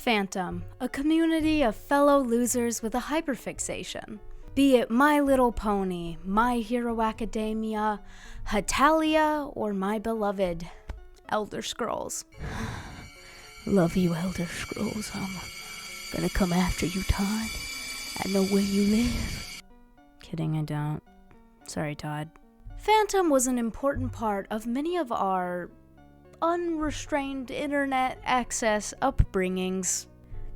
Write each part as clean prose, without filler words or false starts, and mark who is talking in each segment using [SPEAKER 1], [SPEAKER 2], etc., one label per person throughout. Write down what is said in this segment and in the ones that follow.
[SPEAKER 1] Fandom, a community of fellow losers with a hyperfixation. Be it My Little Pony, My Hero Academia, Hatalia, or my beloved Elder Scrolls.
[SPEAKER 2] Love you, Elder Scrolls. I'm gonna come after you, Todd. I know where you live.
[SPEAKER 1] Kidding, I don't. Sorry, Todd. Fandom was an important part of many of our unrestrained internet access upbringings.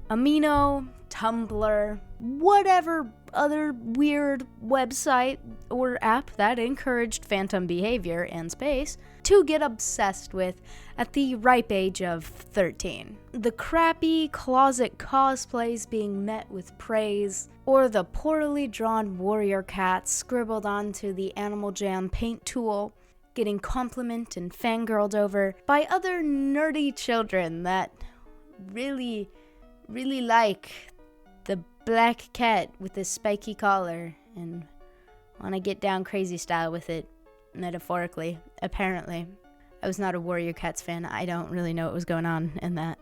[SPEAKER 1] Amino, Tumblr, whatever other weird website or app that encouraged phantom behavior and space to get obsessed with at the ripe age of 13. The crappy closet cosplays being met with praise, or the poorly drawn warrior cats scribbled onto the Animal Jam paint tool getting complimented and fangirled over by other nerdy children that really like the black cat with the spiky collar and want to get down crazy style with it, metaphorically, apparently. I was not a Warrior Cats fan. I don't really know what was going on in that.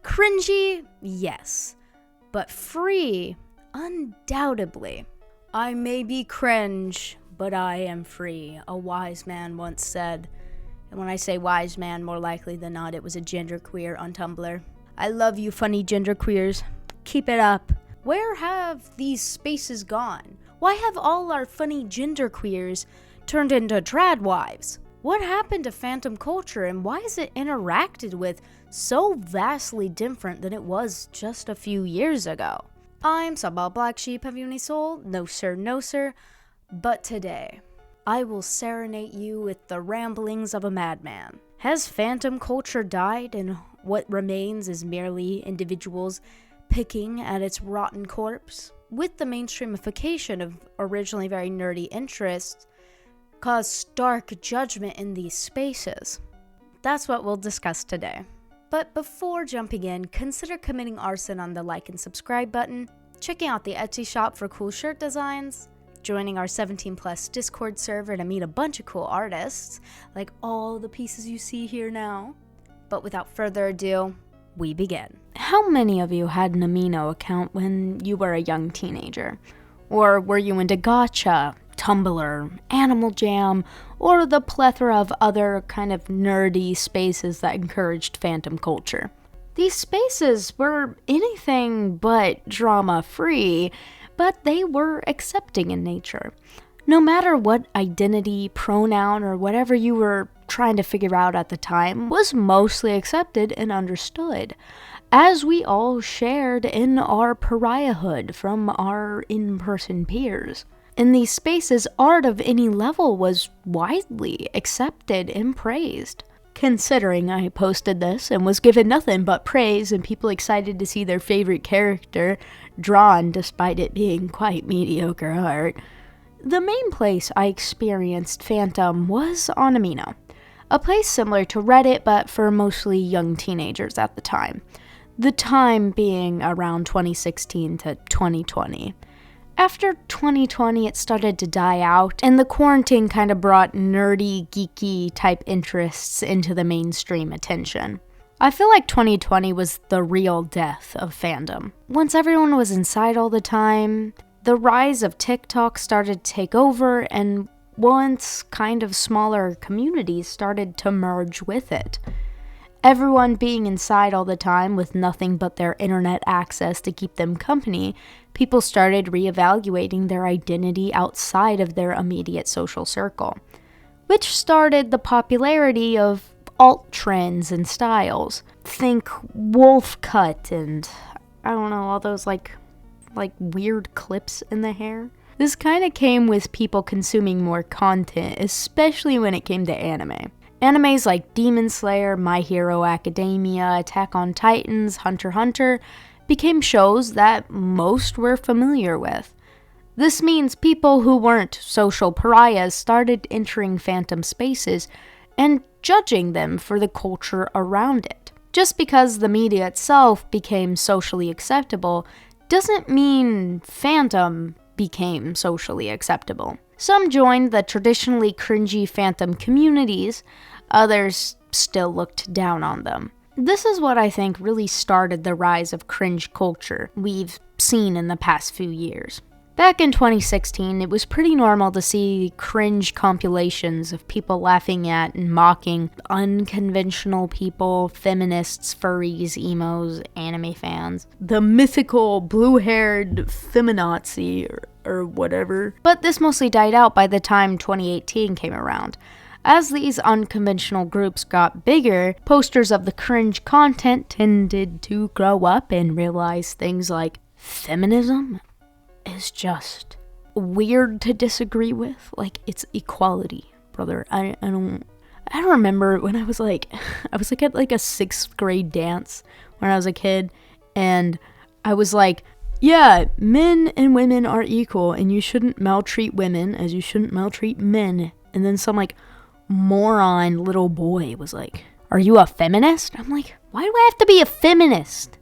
[SPEAKER 1] Cringy, yes, but free, undoubtedly. I may be cringe, but I am free, a wise man once said. And when I say wise man, more likely than not, it was a genderqueer on Tumblr. I love you funny genderqueers. Keep it up. Where have these spaces gone? Why have all our funny genderqueers turned into trad wives? What happened to phantom culture, and why is it interacted with so vastly different than it was just a few years ago? I'm Subball Black Sheep. Have you any soul? No sir, no sir. But today, I will serenade you with the ramblings of a madman. Has phantom culture died, and what remains is merely individuals picking at its rotten corpse? With the mainstreamification of originally very nerdy interests, cause stark judgment in these spaces. That's what we'll discuss today. But before jumping in, consider committing arson on the like and subscribe button, checking out the Etsy shop for cool shirt designs, joining our 17+ Discord server to meet a bunch of cool artists, like all the pieces you see here now. But without further ado, we begin. How many of you had an amino account when you were a young teenager? Or were you into gacha, Tumblr, Animal Jam, or the plethora of other kind of nerdy spaces that encouraged phantom culture? These spaces were anything but drama-free, but they were accepting in nature. No matter what identity, pronoun, or whatever you were trying to figure out at the time was mostly accepted and understood, as we all shared in our pariahhood from our in-person peers. In these spaces, art of any level was widely accepted and praised. Considering I posted this and was given nothing but praise and people excited to see their favorite character drawn despite it being quite mediocre art, the main place I experienced phantom was on Amino, a place similar to Reddit but for mostly young teenagers at the time. The time being around 2016 to 2020. After 2020, it started to die out, and the quarantine kind of brought nerdy, geeky type interests into the mainstream attention. I feel like 2020 was the real death of fandom. Once everyone was inside all the time, the rise of TikTok started to take over, and once kind of smaller communities started to merge with it. Everyone being inside all the time with nothing but their internet access to keep them company, people started reevaluating their identity outside of their immediate social circle, which started the popularity of alt trends and styles. Think wolf cut and, I don't know, all those like weird clips in the hair. This kind of came with people consuming more content, especially when it came to anime. Animes like Demon Slayer, My Hero Academia, Attack on Titans, Hunter x Hunter became shows that most were familiar with. This means people who weren't social pariahs started entering phantom spaces and judging them for the culture around it. Just because the media itself became socially acceptable doesn't mean phantom became socially acceptable. Some joined the traditionally cringy phantom communities, others still looked down on them. This is what I think really started the rise of cringe culture we've seen in the past few years. Back in 2016, it was pretty normal to see cringe compilations of people laughing at and mocking unconventional people, feminists, furries, emos, anime fans, the mythical blue-haired feminazi or whatever. But this mostly died out by the time 2018 came around. As these unconventional groups got bigger, posters of the cringe content tended to grow up and realize things like feminism is just weird to disagree with. Like, it's equality, brother. I don't remember when I was at like a 6th grade dance when I was a kid, and I was like, yeah, men and women are equal, and you shouldn't maltreat women as you shouldn't maltreat men. And then some like moron little boy was like, are you a feminist? I'm like, why do I have to be a feminist?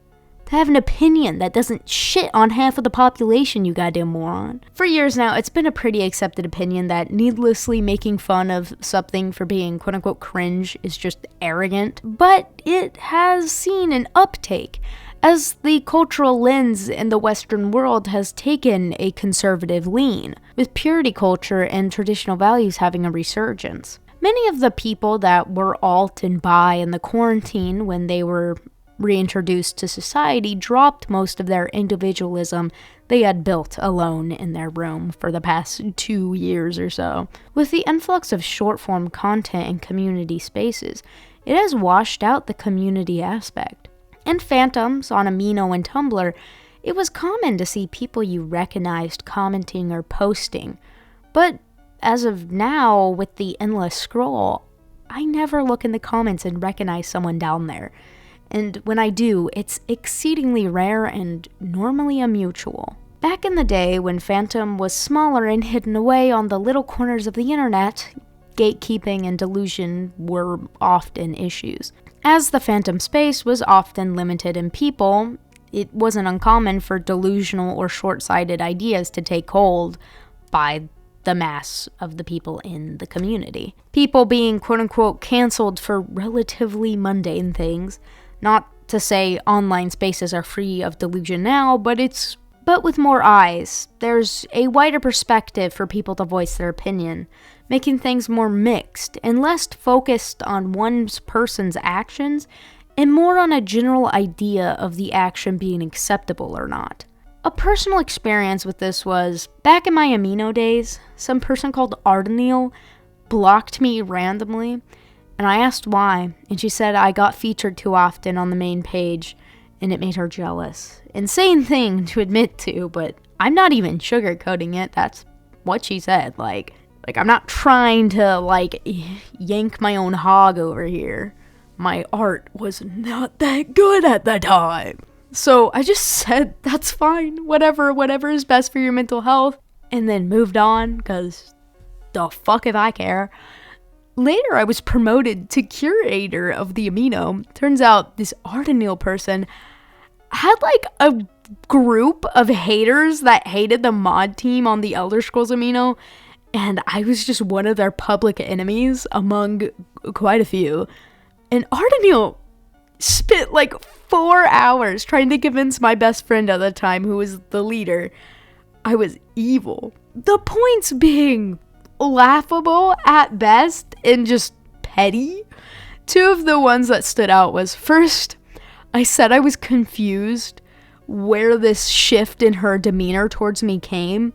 [SPEAKER 1] To have an opinion that doesn't shit on half of the population, you goddamn moron. For years now, it's been a pretty accepted opinion that needlessly making fun of something for being quote-unquote cringe is just arrogant, but it has seen an uptake as the cultural lens in the Western world has taken a conservative lean, with purity culture and traditional values having a resurgence. Many of the people that were alt and bi in the quarantine when they were reintroduced to society dropped most of their individualism they had built alone in their room for the past 2 years or so. With the influx of short-form content and community spaces, it has washed out the community aspect. In fandoms on Amino and Tumblr, it was common to see people you recognized commenting or posting, but as of now, with the endless scroll, I never look in the comments and recognize someone down there. And when I do, it's exceedingly rare and normally a mutual. Back in the day, when Fandom was smaller and hidden away on the little corners of the internet, gatekeeping and delusion were often issues. As the Fandom space was often limited in people, it wasn't uncommon for delusional or short-sighted ideas to take hold by the mass of the people in the community. People being quote-unquote canceled for relatively mundane things. Not to say online spaces are free of delusion now, but with more eyes. There's a wider perspective for people to voice their opinion, making things more mixed and less focused on one person's actions and more on a general idea of the action being acceptable or not. A personal experience with this was, back in my amino days, some person called Ardenil blocked me randomly, and I asked why, and she said I got featured too often on the main page, and it made her jealous. Insane thing to admit to, but I'm not even sugarcoating it. That's what she said. Like I'm not trying to, yank my own hog over here. My art was not that good at the time. So I just said, that's fine, whatever is best for your mental health, and then moved on, because the fuck if I care. Later, I was promoted to curator of the amino. Turns out this Ardenil person had a group of haters that hated the mod team on the Elder Scrolls amino, and I was just one of their public enemies among quite a few. And Ardenil spent 4 hours trying to convince my best friend at the time, who was the leader, I was evil. The points being laughable at best and just petty. 2 of the ones that stood out was, first, I said I was confused where this shift in her demeanor towards me came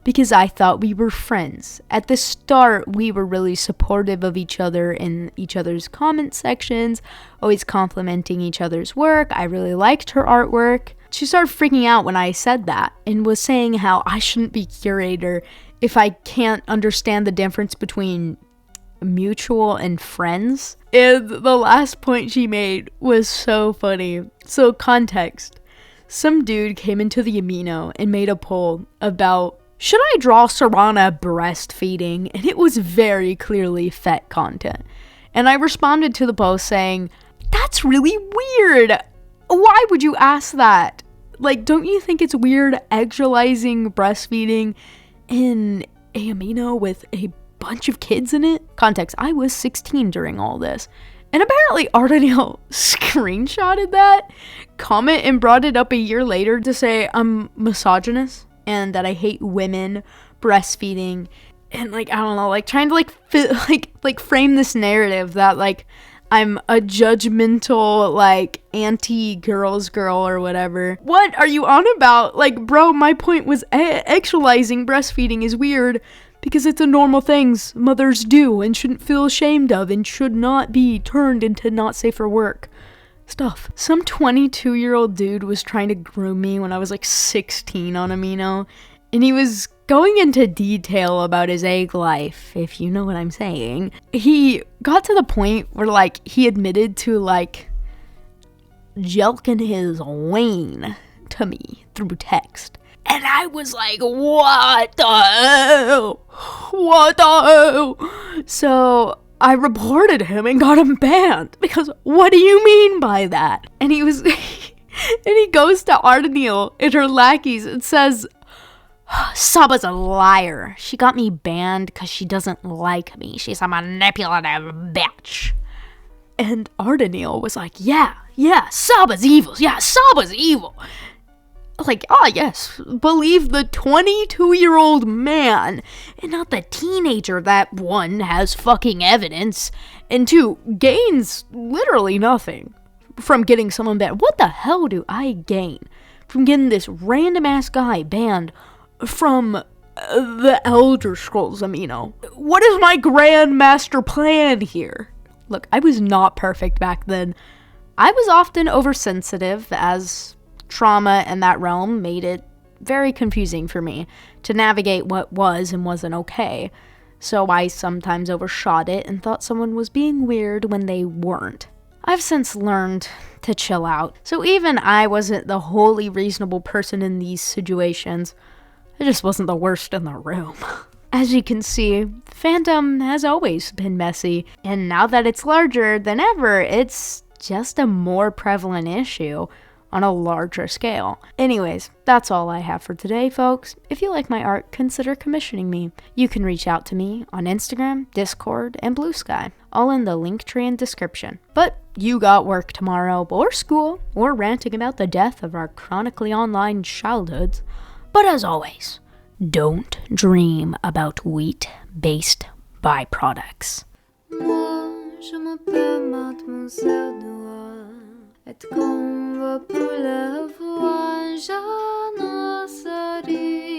[SPEAKER 1] because I thought we were friends. At the start, we were really supportive of each other in each other's comment sections, always complimenting each other's work. I really liked her artwork. She started freaking out when I said that and was saying how I shouldn't be curator if I can't understand the difference between mutual and friends. And the last point she made was so funny. So context. Some dude came into the amino and made a poll about, should I draw Serana breastfeeding? And it was very clearly fet content. And I responded to the post saying, that's really weird. Why would you ask that? Don't you think it's weird actualizing breastfeeding in a amino with a bunch of kids in it? Context, I was 16 during all this. And apparently Ardenale screenshotted that comment and brought it up a year later to say I'm misogynist and that I hate women breastfeeding and like I don't know, like trying to like frame this narrative that like I'm a judgmental like anti-girls girl or whatever. What are you on about? Like, bro, my point was actualizing breastfeeding is weird because it's a normal thing mothers do and shouldn't feel ashamed of and should not be turned into not safe for work stuff. Some 22-year-old dude was trying to groom me when I was like 16 on amino, and he was going into detail about his egg life, if you know what I'm saying. He got to the point where like he admitted to like jelking his ween to me through text. And I was like, what the hell? What the hell? So I reported him and got him banned because what do you mean by that? And he was, and he goes to Ardenale and her lackeys and says, Saba's a liar. She got me banned because she doesn't like me. She's a manipulative bitch. And Ardenale was like, yeah, Saba's evil. Yeah, Saba's evil. Like, yes, believe the 22-year-old man and not the teenager that, one, has fucking evidence, and two, gains literally nothing from getting someone banned. What the hell do I gain from getting this random-ass guy banned from the Elder Scrolls amino? What is my grand master plan here? Look, I was not perfect back then. I was often oversensitive, as trauma in that realm made it very confusing for me to navigate what was and wasn't okay. So I sometimes overshot it and thought someone was being weird when they weren't. I've since learned to chill out. So even I wasn't the wholly reasonable person in these situations. I just wasn't the worst in the room. As you can see, Fandom has always been messy, and now that it's larger than ever, it's just a more prevalent issue on a larger scale. Anyways, that's all I have for today, folks. If you like my art, consider commissioning me. You can reach out to me on Instagram, Discord, and Blue Sky, all in the link tree and description. But you got work tomorrow, or school, or ranting about the death of our chronically online childhoods. But as always, don't dream about wheat-based byproducts. Moi, je m'appelle Mademoiselle Noire. Et qu'on va pour la voix, j'en sais rien.